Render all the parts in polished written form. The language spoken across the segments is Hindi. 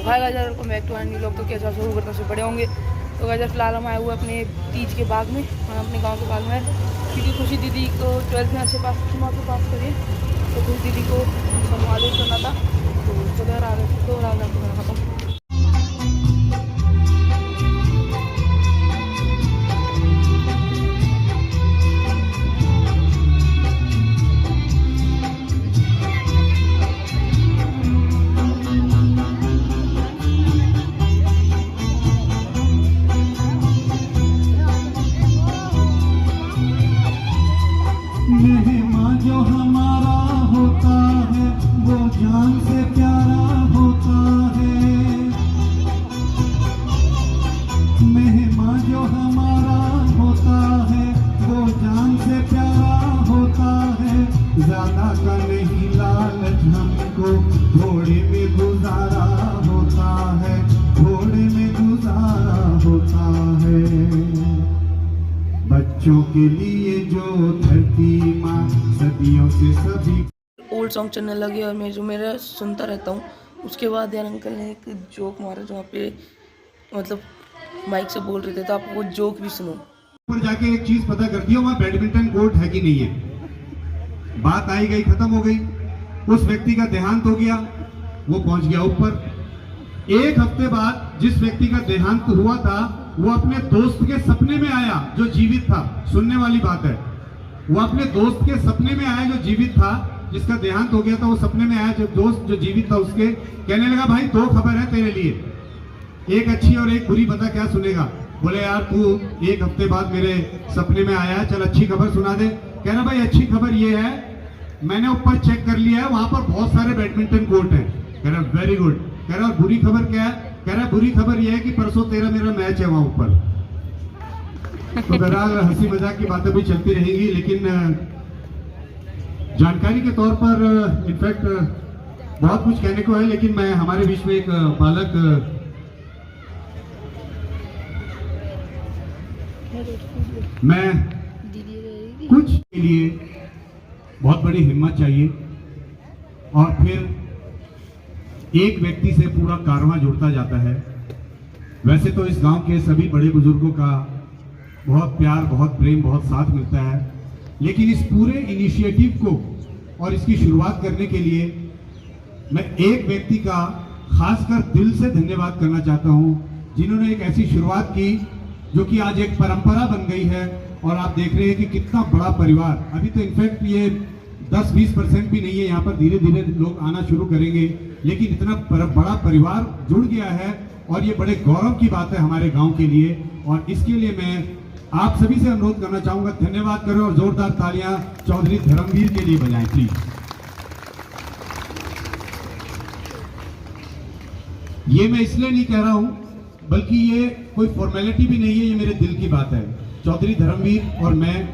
Hi guys, welcome back to new vlog. तो कैसा शुरू करने से बड़े होंगे। तो गाइस फिलहाल हम आए हुए अपने तीज के बाग में, हम अपने गांव के बाग में, क्योंकि खुशी दीदी को 12th में अच्छे पास करिए, तो खुशी दीदी को संभाले करना था। तो चलो यार आ रहे थे, तो रात को मेरा खत्म। मेहमान जो हमारा होता है वो जान से प्यारा होता है। मेहमान जो हमारा होता है वो जान से प्यारा होता है। ज्यादा का नहीं लालच हमको, थोड़े में गुजारा होता है, थोड़े में गुजारा होता है। बच्चों के लिए जो धरती माँ सदियों से सभी ओल्ड सॉन्ग चलने लगे और मैं जो मेरा सुनता रहता हूँ। उसके बाद यार अंकल ने एक जोक मारा जो वहाँ पे मतलब माइक से बोल रहे थे, तो आपको वो जोक भी सुनो। ऊपर जाके एक चीज पता करती हो, वहाँ बैडमिंटन कोर्ट है कि नहीं है। बात आई गई, खत्म हो गई। उस व्यक्ति का देहांत हो गया, वो पहुंच गया ऊपर। एक हफ्ते बाद जिस व्यक्ति का देहांत हुआ था वो अपने दोस्त के सपने में आया जो जीवित था। सुनने वाली बात है, वो अपने दोस्त के सपने में आया जो जीवित था, जिसका देहांत हो गया था। वो सपने में आया जब दोस्त जो जीवित था उसके, कहने लगा भाई 2 खबर है तेरे लिए, एक अच्छी और एक बुरी, बता क्या सुनेगा। बोले यार तू एक हफ्ते बाद मेरे सपने में आया, चल अच्छी खबर सुना दे। कह रहा भाई अच्छी खबर ये है, मैंने ऊपर चेक कर लिया है, वहां पर बहुत सारे बैडमिंटन कोर्ट है। कह रहा वेरी गुड। कह रहा बुरी खबर क्या है? कह रहा बुरी खबर यह है कि परसों तेरा मेरा मैच है वहां ऊपर। तो बहरहाल हंसी मजाक की बातें भी चलती रहेंगी, लेकिन जानकारी के तौर पर इनफैक्ट बहुत कुछ कहने को है, लेकिन मैं हमारे बीच में एक बालक मैं कुछ के लिए बहुत बड़ी हिम्मत चाहिए और फिर एक व्यक्ति से पूरा कारवां जुड़ता जाता है। वैसे तो इस गांव के सभी बड़े बुजुर्गों का बहुत प्यार, बहुत प्रेम, बहुत साथ मिलता है, लेकिन इस पूरे इनिशिएटिव को और इसकी शुरुआत करने के लिए मैं एक व्यक्ति का खासकर दिल से धन्यवाद करना चाहता हूं, जिन्होंने एक ऐसी शुरुआत की जो कि आज एक परंपरा बन गई है। और आप देख रहे हैं कि कितना बड़ा परिवार, अभी तो इनफैक्ट ये 10-20% भी नहीं है, यहाँ पर धीरे धीरे लोग आना शुरू करेंगे, लेकिन इतना बड़ा परिवार जुड़ गया है और ये बड़े गौरव की बात है हमारे गांव के लिए। और इसके लिए मैं आप सभी से अनुरोध करना चाहूंगा, धन्यवाद करें और जोरदार तालियां चौधरी धर्मवीर के लिए बजाएं प्लीज। ये मैं इसलिए नहीं कह रहा हूं, बल्कि ये कोई फॉर्मेलिटी भी नहीं है, ये मेरे दिल की बात है। चौधरी धर्मवीर और मैं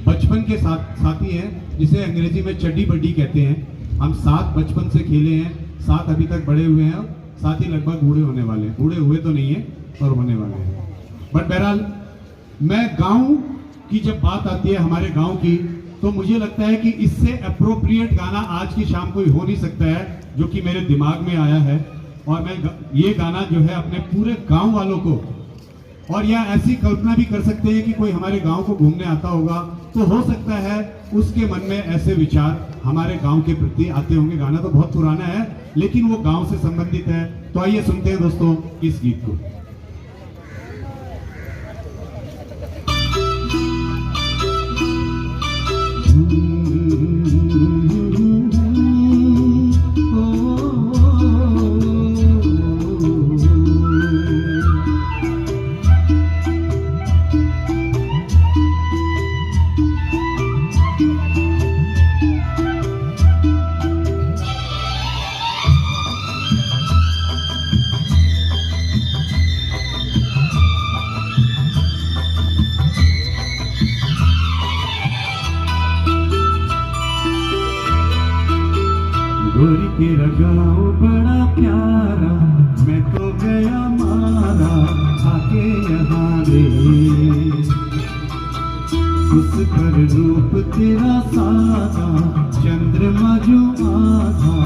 बचपन के साथी हैं, जिसे अंग्रेजी में चड्डी बड्डी कहते हैं। हम साथ बचपन से खेले हैं, साथ अभी तक बड़े हुए हैं, साथ ही लगभग बूढ़े होने वाले हैं। बूढ़े हुए तो नहीं है और होने वाले हैं। बट बहरहाल मैं गांव की जब बात आती है हमारे गांव की, तो मुझे लगता है कि इससे अप्रोप्रिएट गाना आज की शाम कोई हो नहीं सकता है, जो कि मेरे दिमाग में आया है। और मैं ये गाना जो है अपने पूरे गांव वालों को, और या ऐसी कल्पना भी कर सकते हैं कि कोई हमारे गांव को घूमने आता होगा, तो हो सकता है उसके मन में ऐसे विचार हमारे गांव के प्रति आते होंगे। गाना तो बहुत पुराना है, लेकिन वो गांव से संबंधित है। तो आइए सुनते हैं दोस्तों इस गीत को। गोरी तेरा गाँव बड़ा प्यारा, मैं तो गया मारा आके यहाँ रे। उस पर रूप तेरा सादा, चंद्रमा जो आधा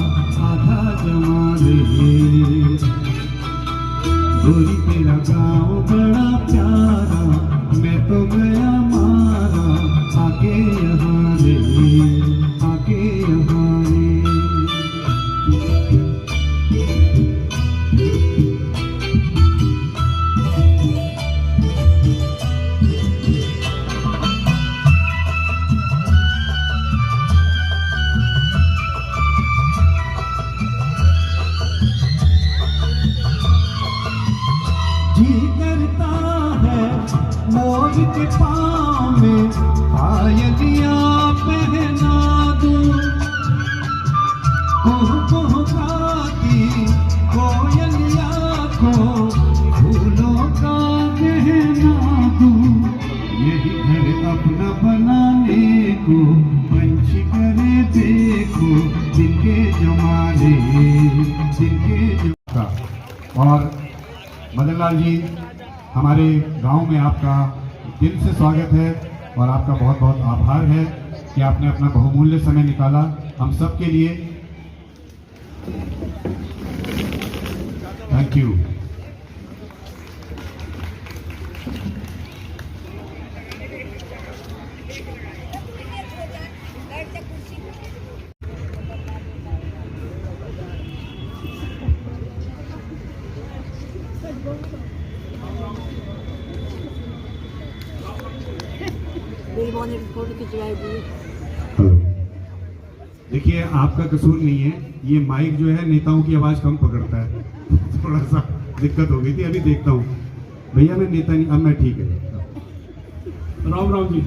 आधा जमा रे। गोरी तेरा गाँव बड़ा प्यारा, मैं तो गया मारा, आके यहाँ रे, आके यहाँ रे। जी करता है मोर के पाँव में पायलियाँ पहना दूं, कुह कुह गाती कोयलिया को फूलों का गहना दूं। यही घर अपना बनाने को पंछी करे देखो, जिनके जमाने जिनके जमा। और मदन लाल जी, हमारे गांव में आपका दिल से स्वागत है और आपका बहुत बहुत आभार है कि आपने अपना बहुमूल्य समय निकाला हम सब के लिए। Thank you. हेलो, देखिए आपका कसूर नहीं है, ये माइक जो है नेताओं की आवाज कम पकड़ता है, थोड़ा सा दिक्कत हो गई थी। अभी देखता हूँ भैया, मैं नेता नहीं, अब मैं ठीक है। राम राम जी,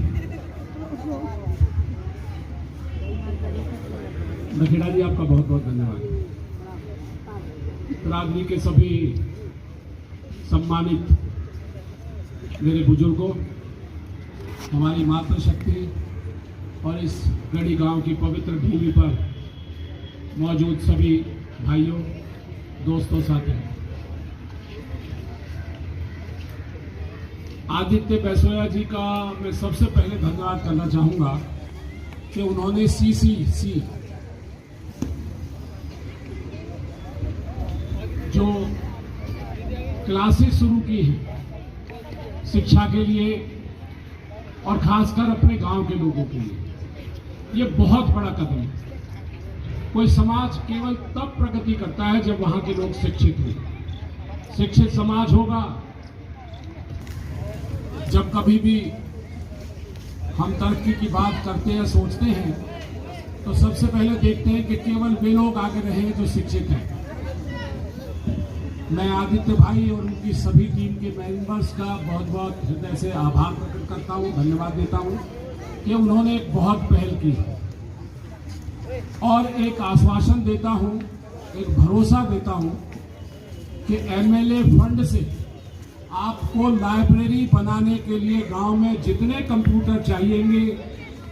नखेड़ा जी आपका बहुत बहुत धन्यवाद। राजनीति के सभी सम्मानित मेरे बुजुर्गों, हमारी मातृशक्ति और इस गढ़ी गांव की पवित्र भूमि पर मौजूद सभी भाइयों, दोस्तों, साथियों, आदित्य बैसोया जी का मैं सबसे पहले धन्यवाद करना चाहूंगा कि उन्होंने CCC जो क्लासेस शुरू की हैं शिक्षा के लिए और खासकर अपने गांव के लोगों के लिए, ये बहुत बड़ा कदम है। कोई समाज केवल तब प्रगति करता है जब वहां के लोग शिक्षित हों। शिक्षित समाज होगा जब कभी भी हम तरक्की की बात करते हैं, सोचते हैं, तो सबसे पहले देखते हैं कि केवल वे लोग आगे रहे जो शिक्षित हैं। मैं आदित्य भाई और उनकी सभी टीम के मेंबर्स का बहुत बहुत हृदय से आभार प्रकट करता हूं, धन्यवाद देता हूं कि उन्होंने एक बहुत पहल की और एक आश्वासन देता हूं, एक भरोसा देता हूं कि MLA फंड से आपको लाइब्रेरी बनाने के लिए गांव में जितने कंप्यूटर चाहिएंगे,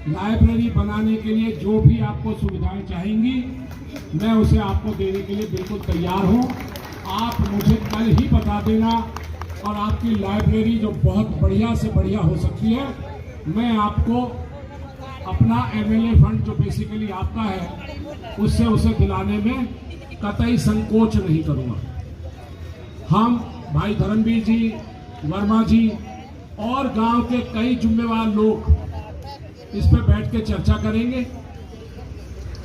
लाइब्रेरी बनाने के लिए जो भी आपको सुविधाएं चाहेंगी, मैं उसे आपको देने के लिए बिल्कुल तैयार हूं। आप मुझे कल ही बता देना और आपकी लाइब्रेरी जो बहुत बढ़िया से बढ़िया हो सकती है, मैं आपको अपना MLA फंड जो बेसिकली आपका है उससे उसे दिलाने में कतई संकोच नहीं करूंगा। हम भाई धर्मवीर जी, वर्मा जी और गांव के कई जिम्मेवार लोग इस पे बैठ के चर्चा करेंगे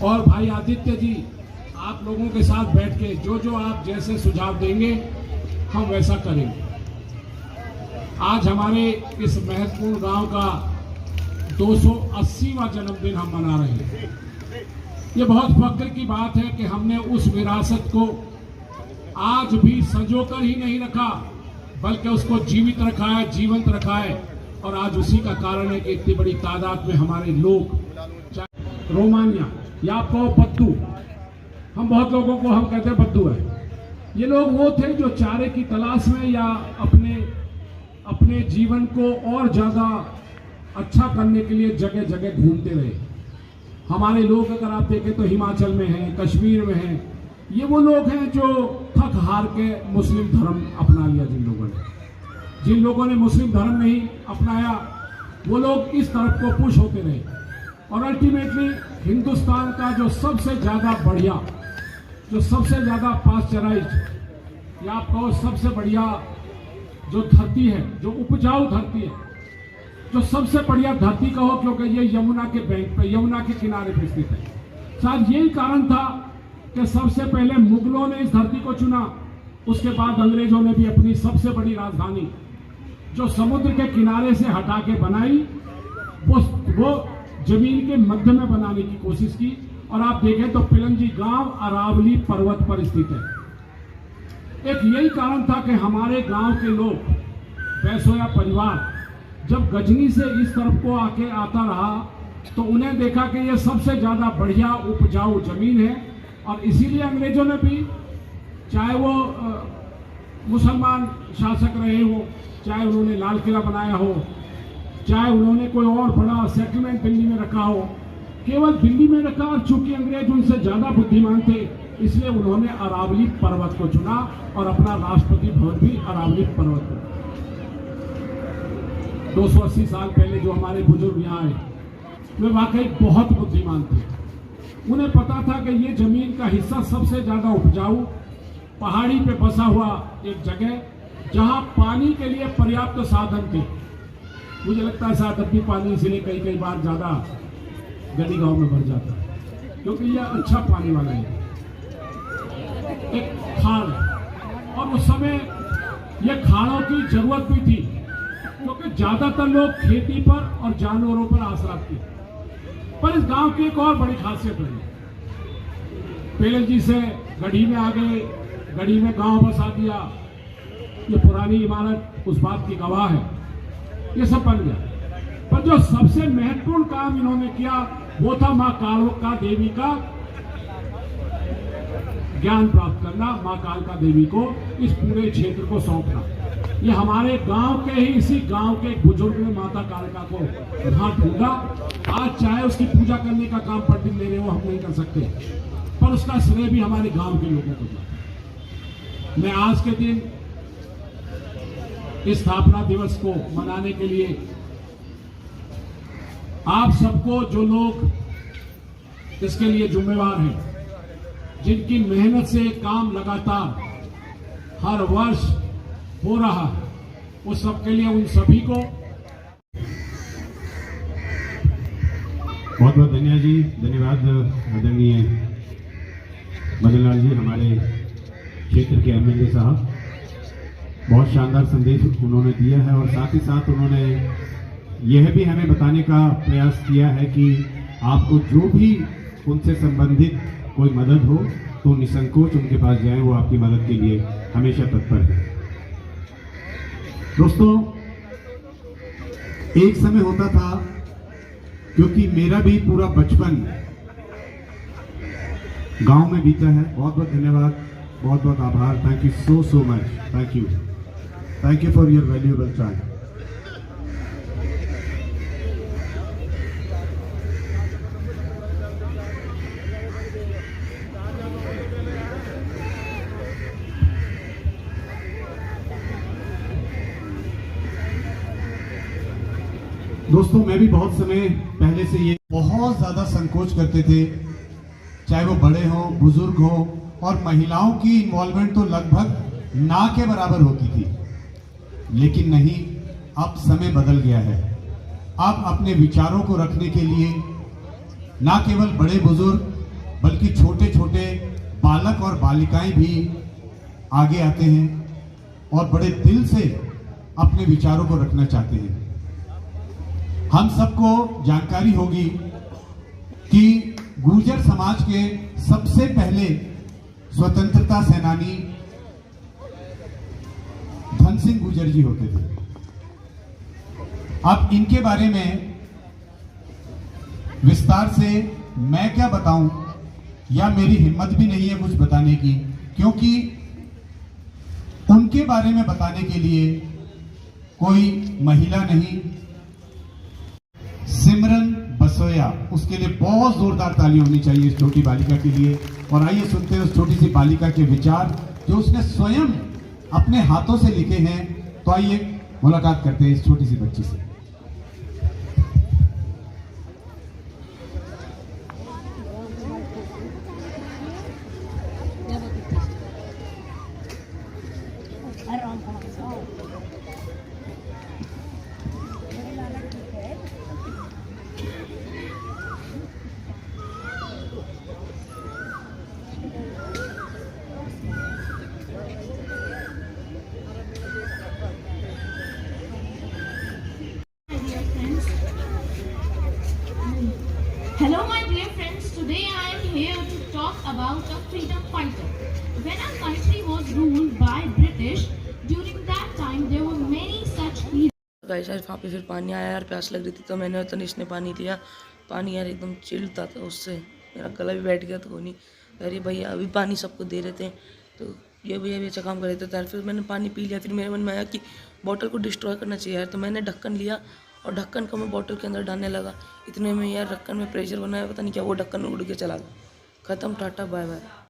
और भाई आदित्य जी आप लोगों के साथ बैठ के जो जो आप जैसे सुझाव देंगे हम वैसा करेंगे। आज हमारे इस महत्वपूर्ण गांव का 280वां जन्मदिन हम मना रहे हैं। ये बहुत फख्र की बात है कि हमने उस विरासत को आज भी संजोकर ही नहीं रखा, बल्कि उसको जीवित रखा है, जीवंत रखा है। और आज उसी का कारण है कि इतनी बड़ी तादाद में हमारे लोग, रोमानिया या आपको पद्दू, हम बहुत लोगों को हम कहते हैं बद्दू है, ये लोग वो थे जो चारे की तलाश में या अपने जीवन को और ज़्यादा अच्छा करने के लिए जगह जगह घूमते रहे। हमारे लोग अगर आप देखें तो हिमाचल में हैं, कश्मीर में हैं, ये वो लोग हैं जो थक हार के मुस्लिम धर्म अपना लिया। जिन लोगों ने मुस्लिम धर्म नहीं अपनाया वो लोग इस तरफ को पुश होते रहे और अल्टीमेटली हिंदुस्तान का जो सबसे ज़्यादा बढ़िया, जो सबसे ज़्यादा पाश्चराइज्ड या आप कहो सबसे बढ़िया जो धरती है, जो उपजाऊ धरती है, जो सबसे बढ़िया धरती कहो, क्योंकि ये यमुना के बैंक पे, यमुना के किनारे पे स्थित है। शायद यही कारण था कि सबसे पहले मुगलों ने इस धरती को चुना, उसके बाद अंग्रेजों ने भी अपनी सबसे बड़ी राजधानी जो समुद्र के किनारे से हटा के बनाई, वो जमीन के मध्य में बनाने की कोशिश की। और आप देखें तो पिलंजी गांव अरावली पर्वत पर स्थित है। एक यही कारण था कि हमारे गांव के लोग, बैसोया परिवार, जब गजनी से इस तरफ को आके आता रहा तो उन्हें देखा कि ये सबसे ज्यादा बढ़िया उपजाऊ जमीन है। और इसीलिए अंग्रेजों ने भी, चाहे वो मुसलमान शासक रहे हो, चाहे उन्होंने लाल किला बनाया हो, चाहे उन्होंने कोई और बड़ा सेटलमेंट दिल्ली में रखा हो, केवल दिल्ली में रखा। और चूंकि अंग्रेज उनसे ज्यादा बुद्धिमान थे, इसलिए उन्होंने अरावली पर्वत को चुना और अपना राष्ट्रपति भवन भी अरावली पर्वत पर। 280 साल पहले जो हमारे बुजुर्ग यहाँ आए, वे वाकई बहुत बुद्धिमान थे। उन्हें पता था कि ये जमीन का हिस्सा सबसे ज्यादा उपजाऊ पहाड़ी पे बसा हुआ एक जगह, जहां पानी के लिए पर्याप्त साधन थे। मुझे लगता है शायद अब भी पानी इसलिए कई बार ज्यादा गली गांव में भर जाता है, क्योंकि यह अच्छा पानी वाला है, एक खाड़ है। और उस समय यह खाड़ों की जरूरत भी थी, क्योंकि ज्यादातर लोग खेती पर और जानवरों पर आश्रित थे। पर इस गांव की एक और बड़ी खासियत रही, पेलजी से गढ़ी में आ गए, गढ़ी में गांव बसा दिया, ये पुरानी इमारत उस बात की गवाह है, ये सब बन गया। पर जो सबसे महत्वपूर्ण काम इन्होंने किया वो था मां कालका देवी का ज्ञान प्राप्त करना, मां कालका देवी को इस पूरे क्षेत्र को सौंपना। ये हमारे गांव के ही, इसी गांव के एक बुजुर्ग ने माता कालका को वहां ढूंढा। आज चाहे उसकी पूजा करने का काम पंडित ले रहे हो, हम नहीं कर सकते, पर उसका श्रेय भी हमारे गांव के लोगों को जाता है। मैं आज के दिन इस स्थापना दिवस को मनाने के लिए आप सबको, जो लोग इसके लिए जिम्मेवार हैं, जिनकी मेहनत से काम लगातार हर वर्ष हो रहा है, उस सबके लिए, उन सभी को बहुत बहुत धन्यवाद आदरणीय मदन लाल जी, हमारे क्षेत्र के एमएलए साहब। बहुत शानदार संदेश उन्होंने दिया है और साथ ही साथ उन्होंने यह भी हमें बताने का प्रयास किया है कि आपको जो भी उनसे संबंधित कोई मदद हो तो निसंकोच उनके पास जाएं, वो आपकी मदद के लिए हमेशा तत्पर है। दोस्तों, एक समय होता था, क्योंकि मेरा भी पूरा बचपन गांव में बीता है। बहुत बहुत धन्यवाद, बहुत बहुत आभार। Thank you so much. Thank you for your valuable time. दोस्तों, मैं भी बहुत समय पहले से ये बहुत ज्यादा संकोच करते थे, चाहे वो बड़े हो, बुजुर्ग हो, और महिलाओं की इन्वॉल्वमेंट तो लगभग ना के बराबर होती थी। लेकिन नहीं, अब समय बदल गया है। अब अपने विचारों को रखने के लिए ना केवल बड़े बुजुर्ग बल्कि छोटे छोटे बालक और बालिकाएं भी आगे आते हैं और बड़े दिल से अपने विचारों को रखना चाहते हैं। हम सबको जानकारी होगी कि गुर्जर समाज के सबसे पहले स्वतंत्रता सेनानी धन सिंह गुर्जर जी होते थे। अब इनके बारे में विस्तार से मैं क्या बताऊं, या मेरी हिम्मत भी नहीं है कुछ बताने की, क्योंकि उनके बारे में बताने के लिए कोई महिला नहीं, सिमरन बसोया, उसके लिए बहुत जोरदार ताली होनी चाहिए इस छोटी बालिका के लिए। और आइए सुनते हैं उस छोटी सी बालिका के विचार जो उसने स्वयं अपने हाथों से लिखे हैं। तो आइए मुलाकात करते हैं इस छोटी सी बच्ची से। Hello my dear friends, today I am here to talk about a freedom fighter. When our country was ruled by British, during that time there were many such heroes. Guys यार वहाँ पे फिर पानी आया यार, प्यास लग रही थी तो मैंने और तनिष ने पानी दिया। पानी यार एकदम चिल्ड था, तो उससे मेरा गला भी बैठ गया। तो नहीं अरे भैया अभी पानी सबको दे रहे थे, तो ये भैया भी अच्छा काम कर रहे थे। तो फिर मैंने पानी पी लिया। फिर मेरे मन में आया कि बॉटल को डिस्ट्रॉय करना चाहिए यार, तो मैंने ढक्कन लिया और ढक्कन को मैं बॉटल के अंदर डालने लगा। इतने में यार ढक्कन में प्रेशर बनाया, पता नहीं क्या वो ढक्कन उड़ के चला गया। ख़त्म, टाटा बाय बाय।